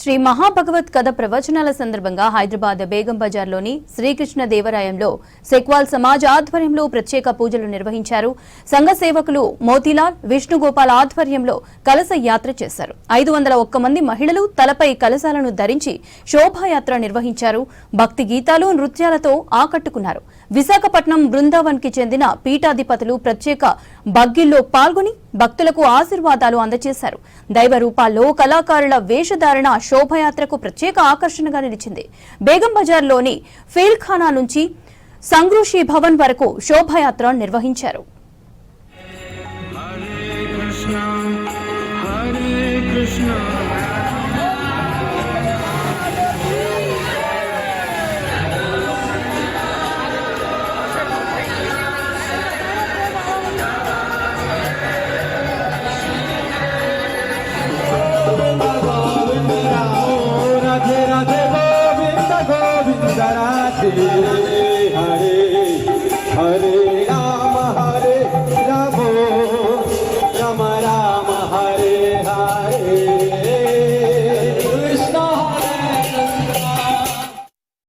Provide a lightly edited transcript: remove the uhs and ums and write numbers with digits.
శ్రీ మహాభగవత్ కథ ప్రవచనాల సందర్భంగా హైదరాబాద్ బేగం బజార్లోని శ్రీకృష్ణ దేవరాయంలో సెక్వాల్ సమాజ్ ఆధ్వర్యంలో ప్రత్యేక పూజలు నిర్వహించారు. సంఘ సేవకులు మోతీలాల్, విష్ణుగోపాల్ ఆధ్వర్యంలో కలశ యాత్ర చేశారు. 501 మంది మహిళలు తలపై కలశాలను ధరించి శోభాయాత్ర నిర్వహించారు. భక్తి గీతాలు, నృత్యాలతో ఆకట్టుకున్నారు. విశాఖపట్నం బృందావన్ కి చెందిన పీఠాధిపతులు ప్రత్యేక బగ్గిల్లో పాల్గొని భక్తులకు ఆశీర్వాదాలు అందజేశారు. దైవ రూపాల్లో కళాకారుల వేషధారణ శోభయాత్రకు ప్రత్యేక ఆకర్షణగా నిలిచింది. బేగం బజార్లోని ఫీల్ఖానా నుంచి సంగృషి భవన్ వరకు శోభయాత్ర నిర్వహించారు. Hare Hare